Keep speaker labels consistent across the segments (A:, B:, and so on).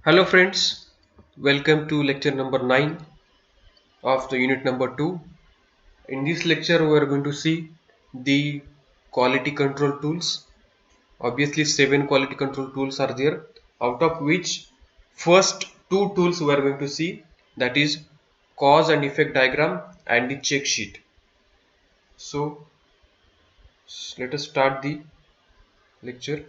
A: Hello friends, welcome to lecture number 9 of the unit number 2. In this lecture we are going to see the quality control tools. Obviously 7 quality control tools are there, out of which first two tools we are going to see, that is cause and effect diagram and the check sheet. So let us start the lecture.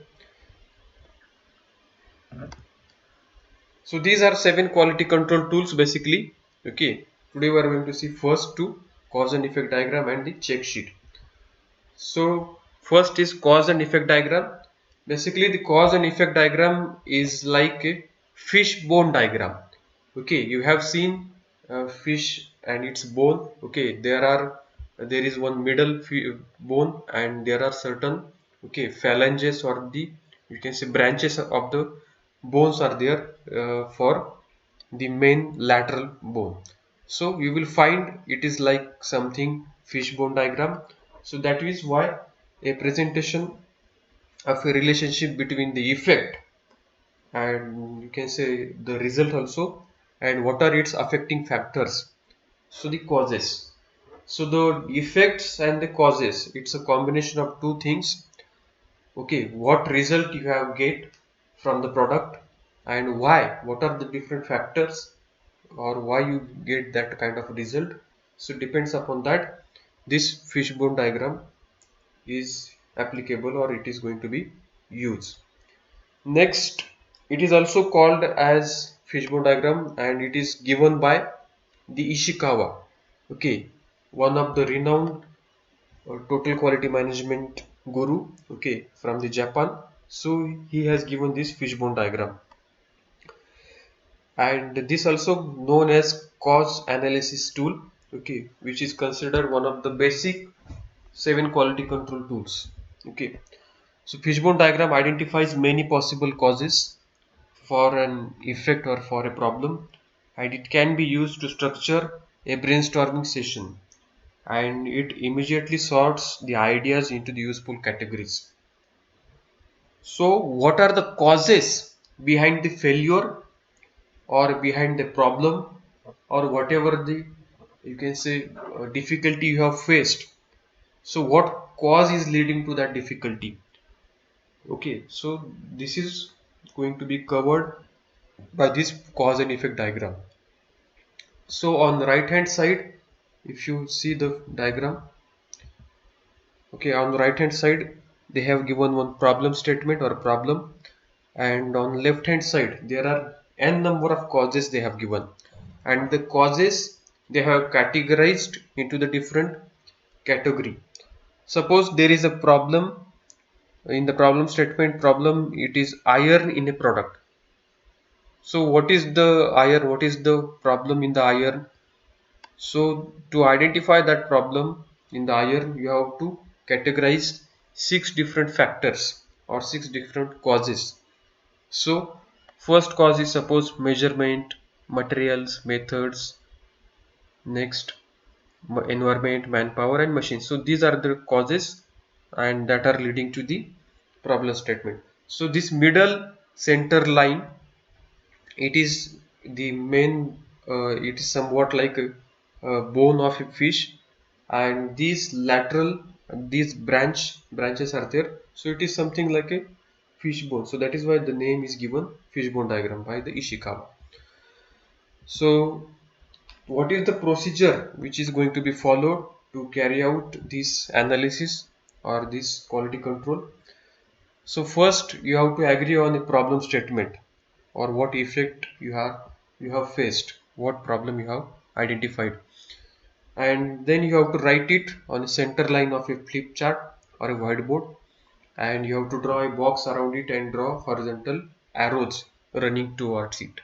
A: So these are 7 quality control tools basically. Okay, today we are going to see first two, cause and effect diagram and the check sheet. So first is cause and effect diagram. Basically the cause and effect diagram is like a fishbone diagram. Okay, you have seen fish and its bone. Okay, there is one middle bone and there are certain phalanges, or the you can say branches of the bones are there for the main lateral bone. So you will find it is like something fishbone diagram. So that is why a presentation of a relationship between the effect and you can say the result also, and what are its affecting factors. So the causes. So the effects and the causes, it's a combination of two things. Okay, what result you have get from the product and why, what are the different factors or why you get that kind of result. So depends upon that this fishbone diagram is applicable or it is going to be used. Next, it is also called as fishbone diagram and it is given by the Ishikawa. Okay, one of the renowned total quality management guru, okay, from the Japan. So he has given this fishbone diagram, and this also known as cause analysis tool, okay, which is considered one of the basic 7 quality control tools. Okay, so fishbone diagram identifies many possible causes for an effect or for a problem, and it can be used to structure a brainstorming session, and it immediately sorts the ideas into the useful categories. So what are the causes behind the failure or behind the problem or whatever the you can say difficulty you have faced? So what cause is leading to that difficulty? Okay, so this is going to be covered by this cause and effect diagram. So on the right hand side, if you see the diagram, okay, on the right hand side they have given one problem statement or problem, and on left hand side there are n number of causes they have given, and the causes they have categorized into the different category. Suppose there is a problem in the problem statement problem, it is iron in a product. So what is the iron, what is the problem in the iron? So to identify that problem in the iron, you have to categorize 6 different factors or 6 different causes. So first cause is suppose measurement, materials, methods, next environment, manpower and machines. So these are the causes and that are leading to the problem statement. So this middle center line, it is the main, it is somewhat like a bone of a fish, and these lateral, these branches are there, so it is something like a fish bone. So that is why the name is given fishbone diagram by the Ishikawa. So what is the procedure which is going to be followed to carry out this analysis or this quality control? So first you have to agree on a problem statement, or what effect you have faced, what problem you have identified, and then you have to write it on the center line of a flip chart or a whiteboard, and you have to draw a box around it and draw horizontal arrows running towards it.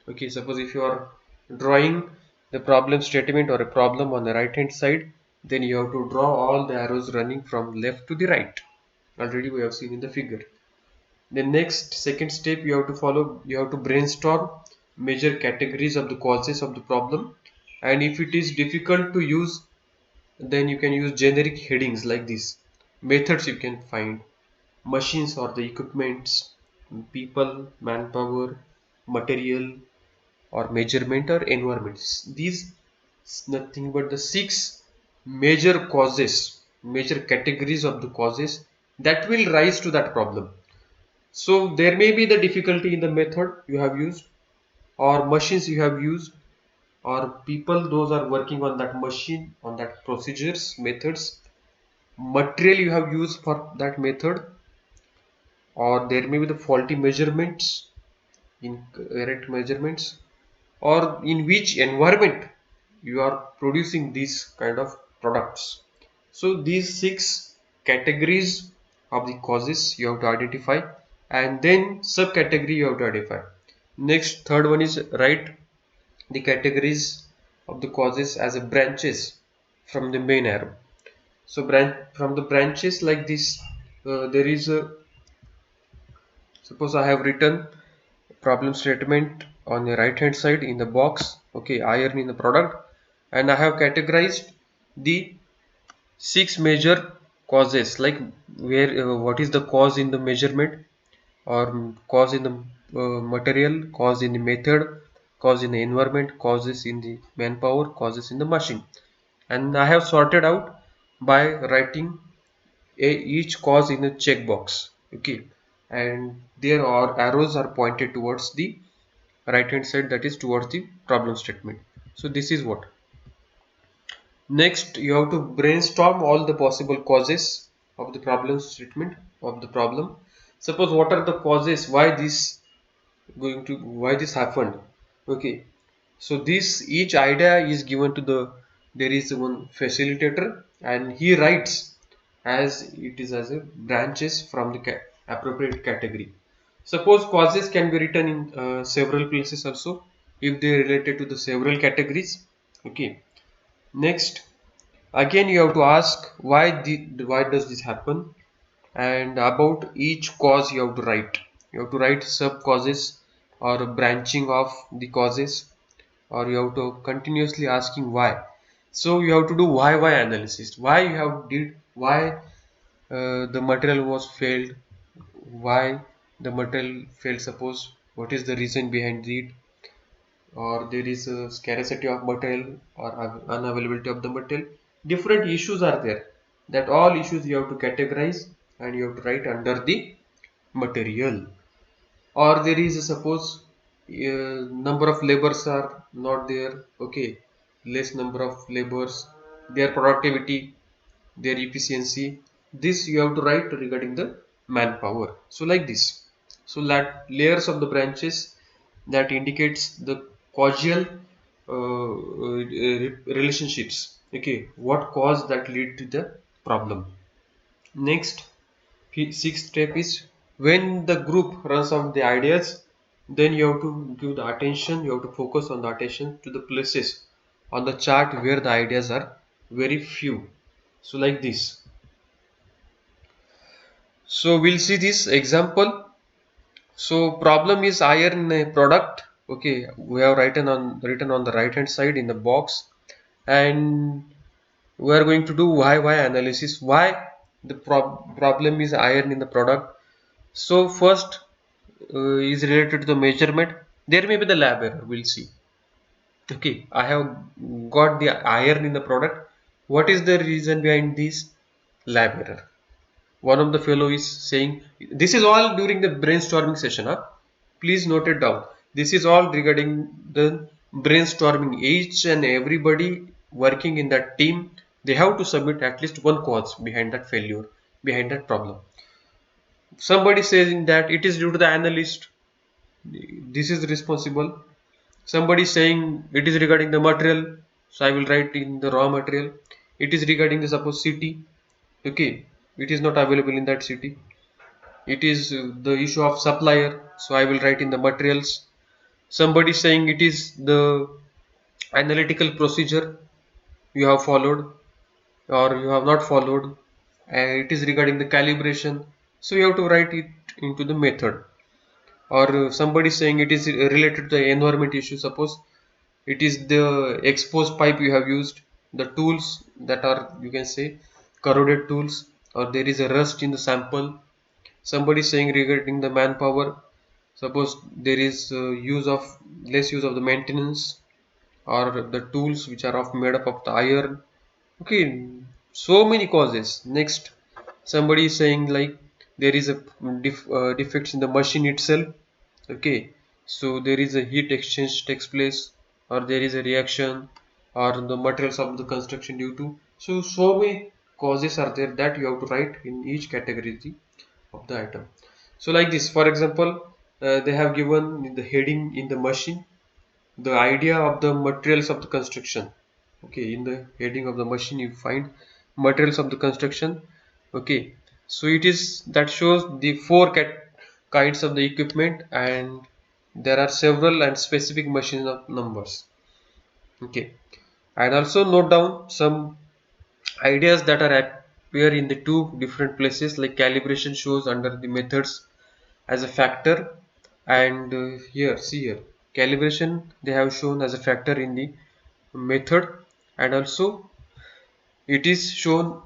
A: Okay, suppose if you are drawing the problem statement or a problem on the right hand side, then you have to draw all the arrows running from left to the right. Already we have seen in the figure. The next second step you have to follow, you have to brainstorm major categories of the causes of the problem, and if it is difficult to use, then you can use generic headings like this. Methods you can find, machines or the equipments, people, manpower, material or measurement or environments. These nothing but the 6 major causes, major categories of the causes that will rise to that problem. So there may be the difficulty in the method you have used, or machines you have used, or people those are working on that machine, on that procedures, methods, material you have used for that method, or there may be the faulty measurements, incorrect measurements, or in which environment you are producing these kind of products. So these 6 categories of the causes you have to identify, and then subcategory you have to identify. Next, third one is write the categories of the causes as a branches from the main arrow. So from the branches like this, there is a, suppose I have written problem statement on the right hand side in the box, okay, iron in the product, and I have categorized the 6 major causes, like where what is the cause in the measurement, or cause in the material, cause in the method, cause in the environment, causes in the manpower, causes in the machine, and I have sorted out by writing each cause in a checkbox, okay, and there are arrows are pointed towards the right hand side, that is towards the problem statement. So this is what. Next, you have to brainstorm all the possible causes of the problem statement of the problem. Suppose what are the causes why this why this happened. Okay, so this each idea is given to the, there is one facilitator and he writes as it is as a branches from the appropriate category. Suppose causes can be written in several places also if they are related to the several categories. Okay. Next, again you have to ask why does this happen, and about each cause you have to write. You have to write sub causes or branching of the causes, or you have to continuously asking why. So you have to do why analysis. Why you have did why the material was failed, why the material failed. Suppose what is the reason behind it, or there is a scarcity of material or unavailability of the material. Different issues are there, that all issues you have to categorize and you have to write under the material. Or there is a, suppose number of laborers are not there, okay, less number of laborers, their productivity, their efficiency, this you have to write regarding the manpower. So like this, so that layers of the branches that indicates the causal relationships, okay, what cause that lead to the problem. Next, sixth step is when the group runs out the ideas, then you have to give the attention, you have to focus on the attention to the places on the chart where the ideas are very few. So like this. So we'll see this example. So problem is iron in a product, okay, we have written on the right hand side in the box, and we are going to do why analysis, why the problem is iron in the product. So first is related to the measurement. There may be the lab error, we'll see. Okay, I have got the iron in the product. What is the reason behind this lab error? One of the fellow is saying, this is all during the brainstorming session, huh? Please note it down. This is all regarding the brainstorming. Each and everybody working in that team, they have to submit at least one cause behind that failure, behind that problem. Somebody saying that it is due to the analyst, this is responsible. Somebody saying it is regarding the material, so I will write in the raw material. It is regarding the suppose city, okay, it is not available in that city. It is the issue of supplier, so I will write in the materials. Somebody saying it is the analytical procedure you have followed or you have not followed, and it is regarding the calibration, so you have to write it into the method. Or somebody saying it is related to the environment issue. Suppose it is the exposed pipe you have used, the tools that are, you can say, corroded tools, or there is a rust in the sample. Somebody saying regarding the manpower. Suppose there is less use of the maintenance or the tools which are of made up of the iron. Okay, so many causes. Next, somebody is saying like there is a defects in the machine itself. Okay, so there is a heat exchange takes place, or there is a reaction, or the materials of the construction due to. So many causes are there that you have to write in each category of the item. So like this, for example, they have given in the heading in the machine the idea of the materials of the construction. Okay, in the heading of the machine you find materials of the construction. Okay, so it is that shows the kinds of the equipment, and there are several and specific machine of numbers. Okay, and also note down some ideas that are appear in the two different places, like calibration shows under the methods as a factor, and here see here calibration they have shown as a factor in the method, and also it is shown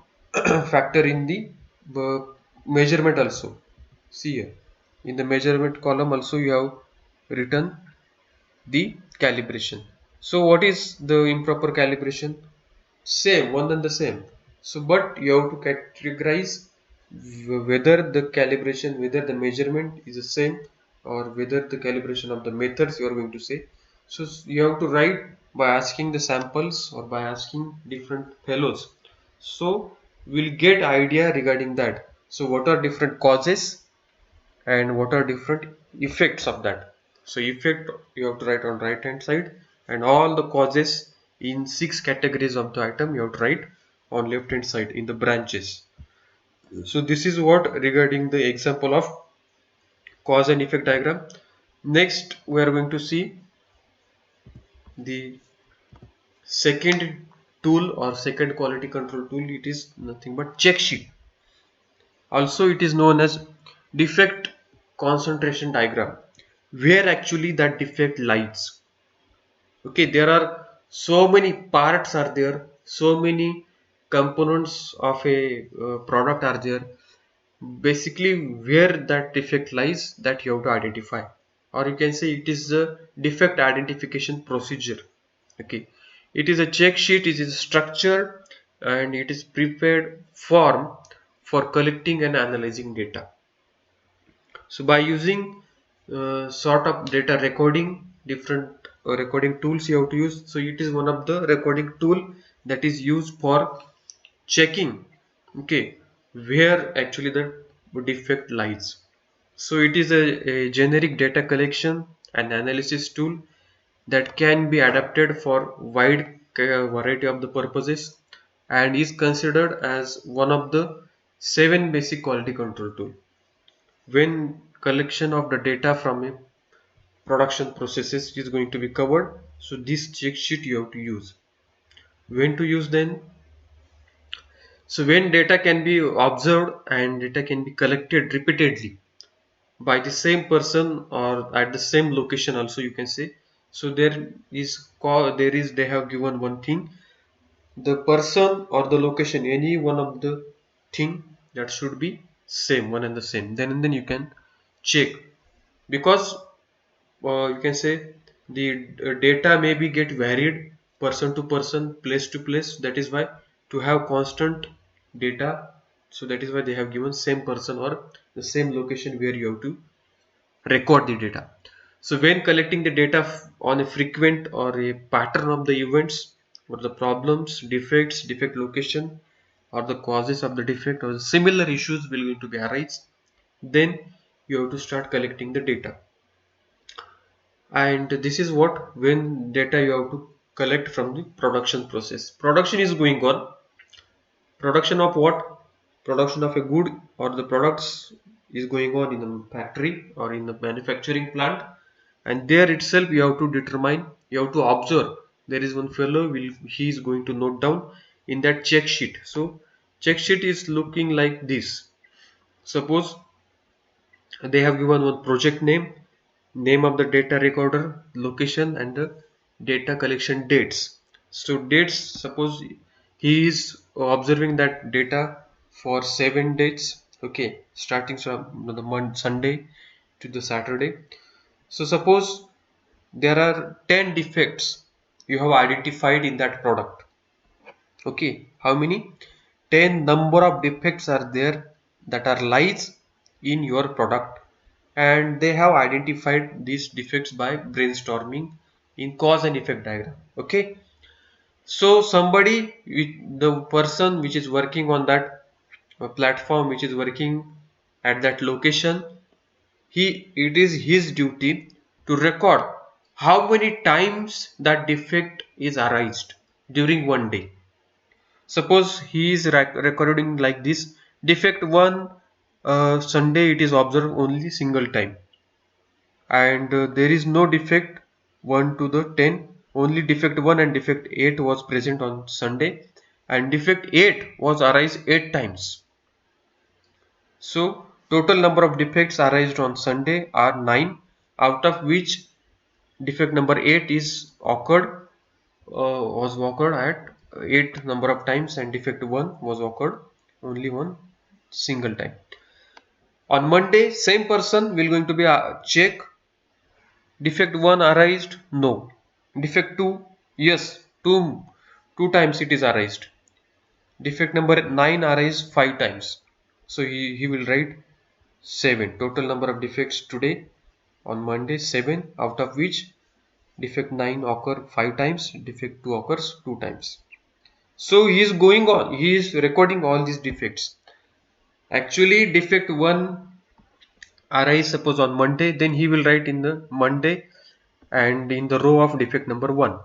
A: factor in the measurement also. See here in the measurement column also you have written the calibration. So what is the improper calibration? Same, one and the same. So but you have to categorize whether the calibration, whether the measurement is the same, or whether the calibration of the methods you are going to say. So you have to write by asking the samples or by asking different fellows. So we'll get idea regarding that. So what are different causes and what are different effects of that. So effect you have to write on right hand side, and all the causes in 6 categories of the item you have to write on left hand side in the branches. So this is what regarding the example of cause and effect diagram. Next we are going to see the second tool or second quality control tool. It is nothing but check sheet. Also it is known as defect concentration diagram, where actually that defect lies. Okay, there are so many parts are there, so many components of a product are there. Basically where that defect lies, that you have to identify, or you can say it is the defect identification procedure. Okay, it is a check sheet, it is a structure, and it is prepared form for collecting and analyzing data. So by using sort of data recording, different recording tools you have to use. So it is one of the recording tool that is used for checking, okay, where actually the defect lies. So it is a generic data collection and analysis tool that can be adapted for wide variety of the purposes, and is considered as one of the 7 basic quality control tool. When collection of the data from a production processes is going to be covered, so this check sheet you have to use. When to use then? So when data can be observed and data can be collected repeatedly by the same person or at the same location also, you can say. So there is they have given one thing, the person or the location, any one of the thing that should be same, one and the same, then you can check. Because you can say the data may be get varied person to person, place to place. That is why to have constant data, so that is why they have given same person or the same location where you have to record the data. So when collecting the data on a frequent or a pattern of the events or the problems, defects, defect location, or the causes of the defect or similar issues will going to be arise, then you have to start collecting the data. And this is what, when data you have to collect from the production process. Production is going on. Production of what? Production of a good or the products is going on in the factory or in the manufacturing plant, and there itself you have to determine, you have to observe. There is one fellow he is going to note down in that check sheet. So check sheet is looking like this. Suppose they have given one project name, name of the data recorder, location, and the data collection dates. So dates, suppose he is observing that data for 7 dates. Okay, starting from the month Sunday to the Saturday. So suppose there are 10 defects you have identified in that product. Okay, how many? 10 number of defects are there that are lies in your product, and they have identified these defects by brainstorming in cause and effect diagram. Okay, so somebody, the person which is working on that platform, which is working at that location, it is his duty to record how many times that defect is arised during one day. Suppose he is recording like this: defect 1, Sunday it is observed only single time, and there is no defect 1 to the 10, only defect 1 and defect 8 was present on Sunday, and defect 8 was arise 8 times. So total number of defects arised on Sunday are 9, out of which defect number 8 is was occurred at 8 number of times, and defect 1 was occurred only one single time. On Monday, same person will going to be check defect 1 arised, no. Defect 2, yes, two times it is arised. Defect number 9 arised 5 times. So he will write 7. Total number of defects today on Monday 7, out of which defect 9 occur 5 times, defect 2 occurs 2 times. So he is going on, he is recording all these defects. Actually defect 1 arise suppose on Monday, then he will write in the Monday and in the row of defect number 1.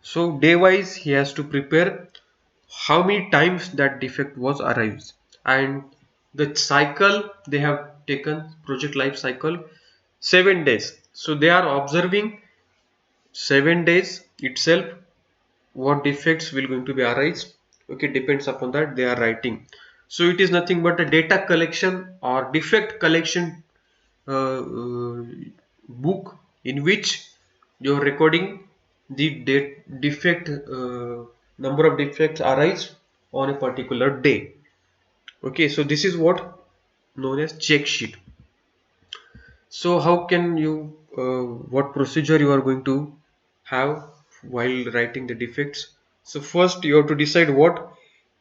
A: So day wise he has to prepare how many times that defect was arise, and the cycle they have taken, project life cycle 7 days. So they are observing 7 days itself what defects will going to be arise. Okay, depends upon that they are writing. So it is nothing but a data collection or defect collection book in which you are recording the defect number of defects arise on a particular day. Okay, so this is what known as check sheet. So how can you what procedure you are going to have while writing the defects? So first you have to decide what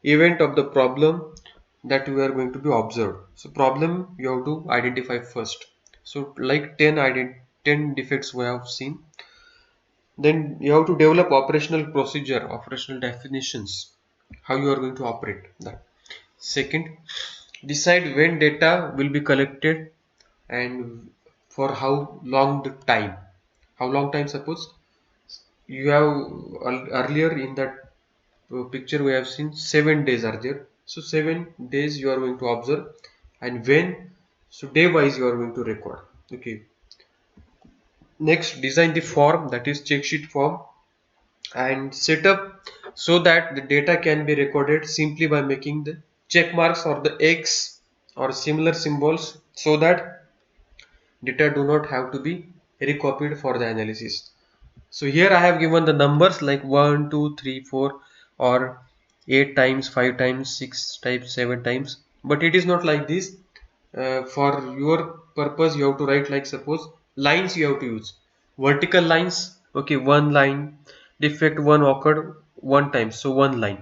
A: event of the problem that we are going to be observed. So problem you have to identify first. So like 10 defects we have seen. Then you have to develop operational procedure, operational definitions, how you are going to operate that. Second, decide when data will be collected and for how long the time. How long time? Suppose you have earlier in that picture we have seen 7 days are there. So 7 days you are going to observe, and when, so day wise you are going to record. Okay. Next, design the form, that is check sheet form, and set up so that the data can be recorded simply by making the check marks or the X or similar symbols, so that data do not have to be recopied for the analysis. So here I have given the numbers like 1, 2, 3, 4 or 8 times, 5 times, 6 times, 7 times, but it is not like this. For your purpose you have to write like, suppose lines you have to use vertical lines. Okay, one line, defect 1 occurred 1 time, so 1 line.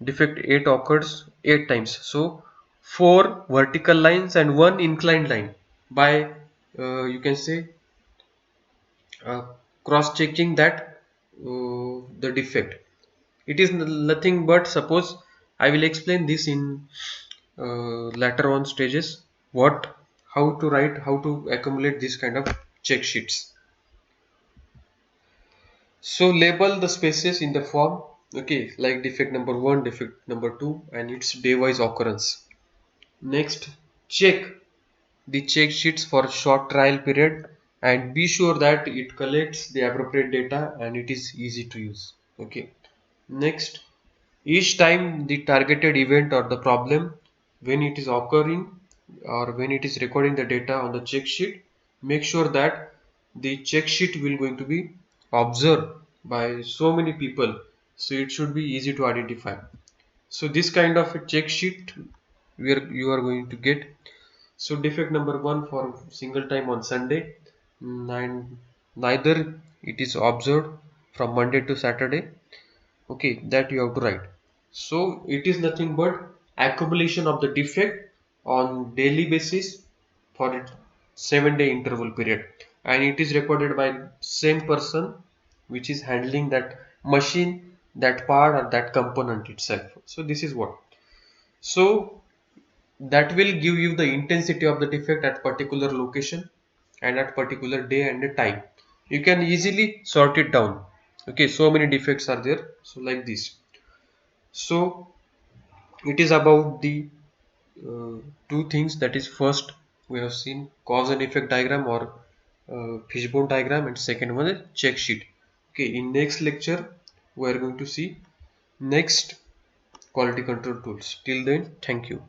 A: Defect 8 occurs 8 times, so 4 vertical lines and 1 inclined line, by you can say cross checking that the defect. It is nothing but, suppose I will explain this in later on stages, what, how to write, how to accumulate this kind of check sheets. So label the spaces in the form. Okay, like defect number 1, defect number 2 and its day wise occurrence. Next, check the check sheets for short trial period and be sure that it collects the appropriate data and it is easy to use. Okay. Next, each time the targeted event or the problem, when it is occurring or when it is recording the data on the check sheet, make sure that the check sheet will going to be observed by so many people, so it should be easy to identify. So this kind of a check sheet where you are going to get. So defect number 1 for single time on Sunday, and neither it is observed from Monday to Saturday. Okay, that you have to write. So it is nothing but accumulation of the defect on daily basis for a 7-day interval period, and it is recorded by same person which is handling that machine, that part or that component itself. So this is what, so that will give you the intensity of the defect at particular location and at particular day and a time. You can easily sort it down. Okay, so many defects are there, so like this. So it is about the uh, two things, that is first we have seen cause and effect diagram or fishbone diagram, and second one is check sheet. Okay, in next lecture we are going to see next quality control tools. Till then, thank you.